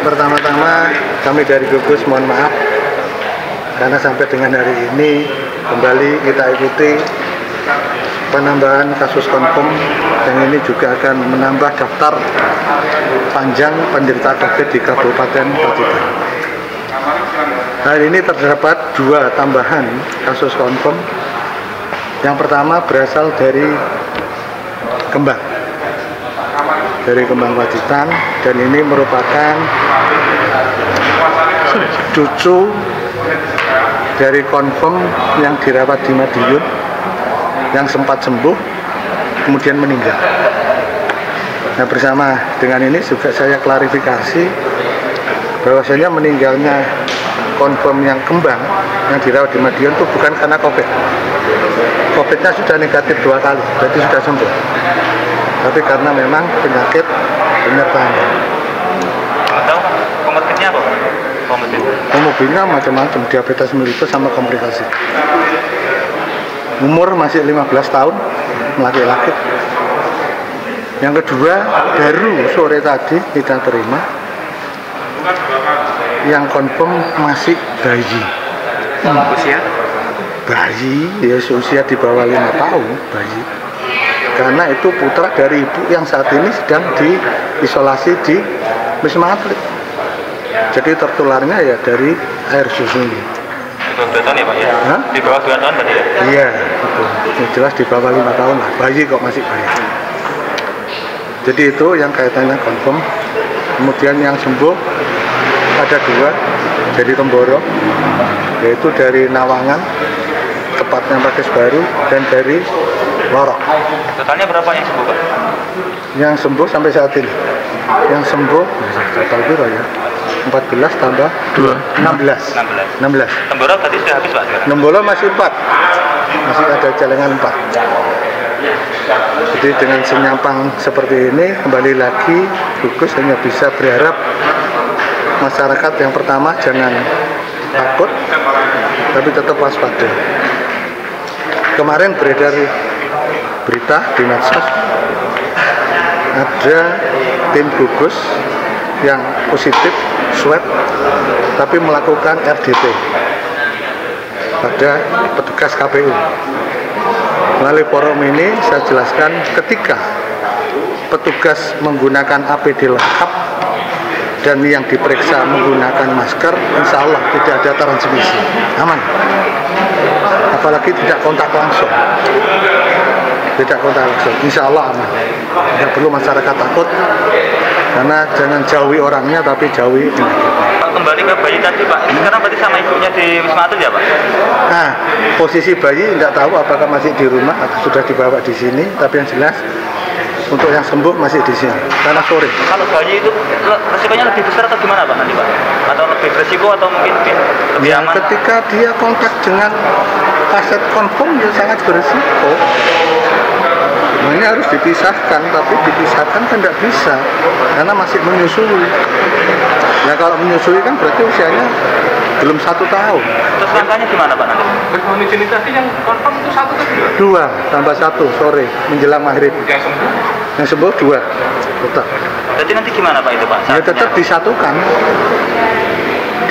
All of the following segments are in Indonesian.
pertama-tama kami dari gugus mohon maaf karena sampai dengan hari ini kembali kita ikuti penambahan kasus konfirm, dan ini juga akan menambah daftar panjang penderita COVID di Kabupaten Pacitan. Hari ini terdapat 2 tambahan kasus konfirm. Yang pertama berasal dari Kembang, Pacitan, dan ini merupakan cucu dari konfirm yang dirawat di Madiun, yang sempat sembuh kemudian meninggal. Nah, bersama dengan ini juga saya klarifikasi bahwasanya meninggalnya konfirm yang Kembang yang dirawat di Madiun itu bukan karena COVID. COVID-nya sudah negatif 2 kali, berarti sudah sembuh. Tapi karena memang penyakit penyertanya. Atau komorbidnya apa? Komorbidnya macam-macam, diabetes mellitus sama komplikasi. Umur masih 15 tahun, laki-laki. Yang kedua, baru sore tadi kita terima yang konfirm masih bayi. Usia? Bayi, ya usia di bawah 5 tahun, bayi. Karena itu putra dari ibu yang saat ini sedang diisolasi di Wisma Atlet. Jadi tertularnya ya dari air susunya. Di bawah 2 tahun ya Pak ya? Hah? Di bawah 2 tahun berarti ya? Iya, betul. Yang jelas di bawah 5 tahun lah, bayi kok masih bayi. Jadi itu yang kaitannya konfirm. Kemudian yang sembuh ada 2 dari Temboro, yaitu dari Nawangan, tepatnya Pakis Baru, dan dari Lorok. Totalnya berapa yang sembuh Pak? Yang sembuh sampai saat ini, yang sembuh total berapa ya? 14 tambah 2, 16. Temboro tadi sudah habis Pak sekarang? Temboro masih 4, masih ada celengan 4. Jadi dengan senyampang seperti ini, kembali lagi gugus hanya bisa berharap masyarakat yang pertama jangan takut, tapi tetap waspada. Kemarin beredar berita di medsos, ada tim gugus yang positif swab tapi melakukan RDT pada petugas KPU. Melalui forum ini saya jelaskan, ketika petugas menggunakan APD lengkap dan yang diperiksa menggunakan masker, insya Allah tidak ada transmisi, aman. Apalagi tidak kontak langsung, insya Allah aman. Tidak perlu masyarakat takut, karena jangan jauhi orangnya tapi jauhi penyakitnya. Pak, kembali ke bayi tadi Pak, ini sekarang berarti sama ibunya di Wisma Atlet ya Pak? Nah, posisi bayi tidak tahu apakah masih di rumah atau sudah dibawa di sini, tapi yang jelas untuk yang sembuh masih di sini karena sore. Kalau bayi itu resikonya lebih besar atau gimana Pak nanti Pak? Atau lebih beresiko atau mungkin lebih Ya, aman? ketika dia kontak dengan pasien konfirm ya sangat beresiko. Ini harus dipisahkan, tapi dipisahkan kan tidak bisa karena masih menyusui. Ya kalau menyusui kan berarti usianya belum 1 tahun. Terus langkahnya gimana Pak nanti? Jenis tadi yang konfirm itu 1 atau 2 tambah 1 sore menjelang maghrib. Yang sembuh 2 tetap. Jadi nanti gimana Pak itu Pak? Ya tetap disatukan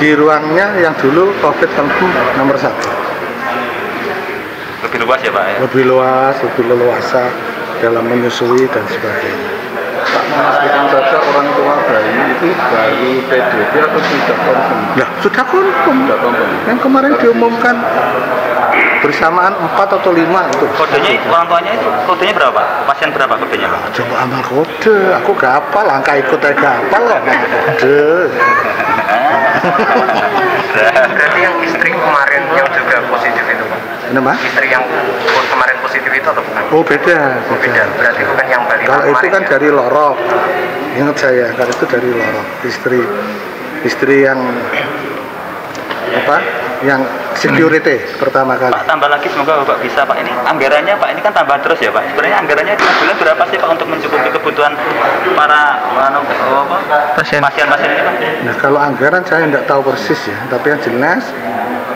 di ruangnya yang dulu COVID confirm nomor 1. Lebih luas ya Pak ya? Lebih luas, lebih leluasa dalam menyusui dan sebagainya. Pak, memastikan saja orang tua bayi itu baru PDP atau sudah konfirm? Nah, sudah confirm. Yang kemarin diumumkan bersamaan 4 atau 5 itu. Kodenya orang tuanya itu kodenya berapa Pak? Pasien berapa kodenya Pak? Coba amal kode, aku gak hafal, angka ikut aja gak hafal lah kode. Berarti yang istri kemarin yang juga positif itu Pak? Kenapa? Istri yang kemarin positif itu atau bukan? Oh beda. Berarti bukan yang balita Kalau itu kemarin kan ya? dari Lorok, ingat saya, kalau itu dari Lorok, istri yang apa? Yang security pertama kali. Pak, tambah lagi semoga Bapak bisa Pak, ini anggarannya Pak, ini kan tambah terus ya Pak. Sebenarnya anggarannya di bulan berapa sih Pak untuk mencukupi kebutuhan para pasien ini Pak? Nah kalau anggaran saya tidak tahu persis ya, tapi yang jelas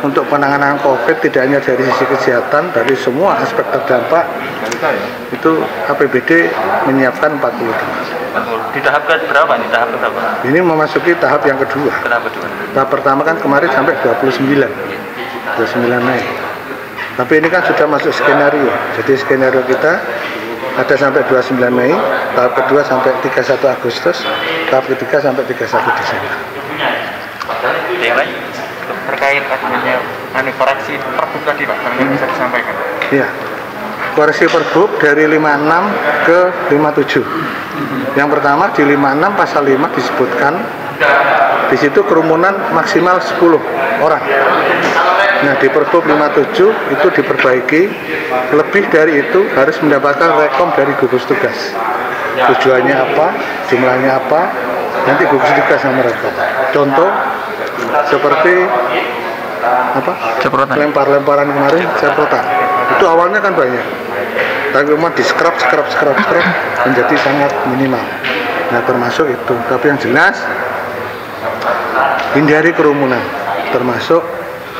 untuk penanganan COVID tidak hanya dari sisi kesehatan, dari semua aspek terdampak itu APBD menyiapkan 40 tempat. Di tahap berapa nih? Tahap berapa? Ini memasuki tahap yang kedua. Tahap kedua. Tahap pertama kan kemarin sampai 29 Mei. Tapi ini kan sudah masuk skenario. Jadi skenario kita ada sampai 29 Mei, tahap kedua sampai 31 Agustus, tahap ketiga sampai 31 Desember. Yang lain? Terkait adanya koreksi Pergub tadi Pak, yang bisa disampaikan. Iya. Koreksi Pergub dari 56 ke 57. Yang pertama di 56 pasal 5 disebutkan di situ kerumunan maksimal 10 orang. Nah, di Pergub 57 itu diperbaiki, lebih dari itu harus mendapatkan rekom dari gugus tugas. Tujuannya apa, jumlahnya apa, nanti gugus tugas sama rekom. Contoh seperti apa? Lempar-lemparan kemarin, semprotan. Itu awalnya kan banyak, tapi memang di scrub menjadi sangat minimal. Nah, termasuk itu. Tapi yang jelas hindari kerumunan, termasuk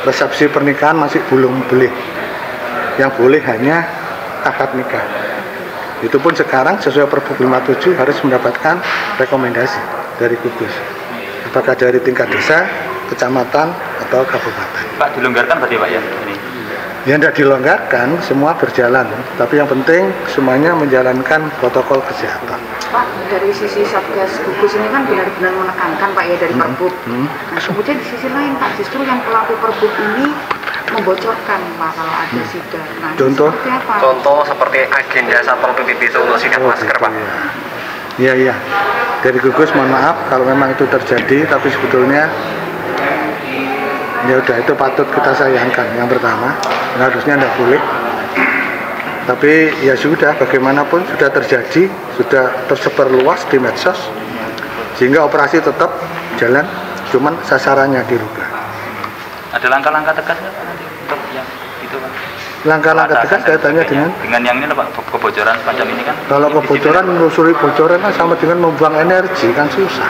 resepsi pernikahan masih belum boleh. Yang boleh hanya akad nikah. Itu pun sekarang sesuai Pergub 57 harus mendapatkan rekomendasi dari gugus. Apakah dari tingkat desa, kecamatan, atau kabupaten. Pak, dilonggarkan berarti Pak ya? Ini. Ya, tidak dilonggarkan, semua berjalan. Tapi yang penting semuanya menjalankan protokol kesehatan. Pak, dari sisi Satgas Gugus ini kan benar-benar menekankan Pak ya dari Pergub. Nah, kemudian di sisi lain Pak, justru yang pelaku Pergub ini membocorkan Pak kalau ada sidak. Nah, Contoh? seperti apa? Contoh seperti agenda Satpol PP itu untuk sidak masker Pak. Iya. Dari gugus mohon maaf kalau memang itu terjadi, tapi sebetulnya ya udah itu patut kita sayangkan. Yang pertama, harusnya tidak boleh. Tapi ya sudah, bagaimanapun sudah terjadi, sudah tersebar luas di medsos, sehingga operasi tetap jalan, cuman sasarannya dirubah. Ada langkah-langkah tegasnya Pak nanti untuk yang itu Pak? Langkah-langkah tegas kaitannya dengan yang ini Pak, kebocoran semacam ini kan? kalau kebocoran, menelusuri bocoran kan sama dengan membuang energi, kan susah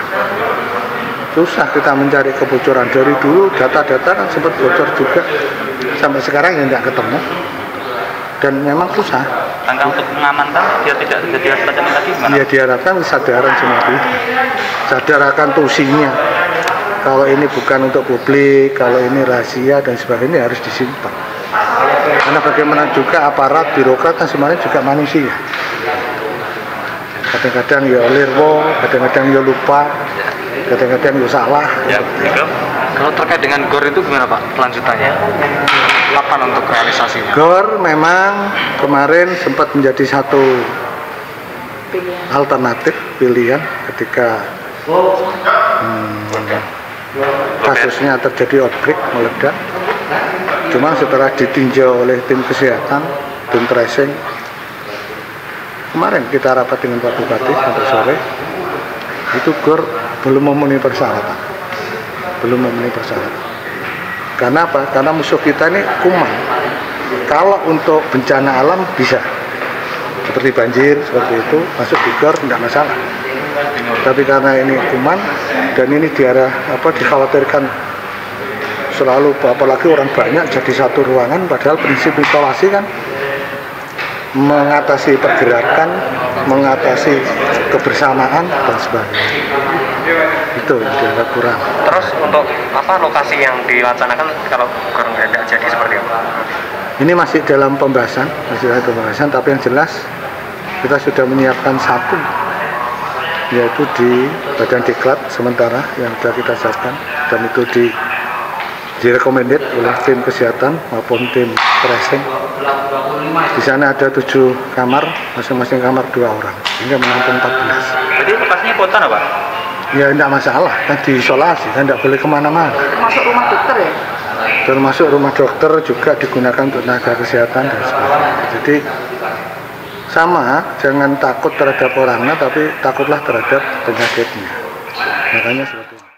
kita mencari kebocoran. Dari dulu data-data kan sempat bocor juga, sampai sekarang ya tidak ketemu, dan memang susah. Langkah untuk mengamankan biar tidak terjadi semacam ini tadi gimana? Ya diharapkan kesadaran semua pihak, sadar akan tusinya. Kalau ini bukan untuk publik, kalau ini rahasia dan sebagainya harus disimpan. Karena bagaimana juga aparat, birokrat kan semuanya juga manusia. Kadang-kadang ya lirwo, kadang-kadang ya lupa, kadang-kadang ya salah. Ya, gitu. Kalau terkait dengan GOR itu gimana Pak kelanjutannya? Kapan untuk realisasinya? GOR memang kemarin sempat menjadi satu alternatif pilihan ketika kasusnya terjadi outbreak, meledak. Cuma setelah ditinjau oleh tim kesehatan, tim tracing, kemarin kita rapat dengan Pak Bupati sampai sore, itu GOR belum memenuhi persyaratan. Karena apa? Karena musuh kita ini kuman. Kalau untuk bencana alam bisa, seperti banjir, seperti itu, masuk di GOR tidak masalah. Tapi karena ini kuman dan ini dikhawatirkan selalu, apalagi orang banyak jadi satu ruangan, padahal prinsip isolasi kan mengatasi pergerakan, mengatasi kebersamaan dan sebagainya. Itu yang dianggap kurang. Terus untuk lokasi yang diwacanakan kalau GOR nggak jadi seperti apa? Ini masih dalam pembahasan, tapi yang jelas kita sudah menyiapkan satu, yaitu di Badan Diklat sementara yang sudah kita siapkan, dan itu direkomended oleh tim kesehatan maupun tim tracing. Di sana ada 7 kamar, masing-masing kamar 2 orang, hingga menampung 14. Jadi lokasinya spontan Pak? Ya tidak masalah, kan diisolasi, kan tidak boleh kemana-mana. Termasuk rumah dokter ya? Termasuk rumah dokter juga digunakan untuk tenaga kesehatan dan sebagainya. Jadi sama, jangan takut terhadap orangnya, tapi takutlah terhadap penyakitnya. Makanya seperti itu.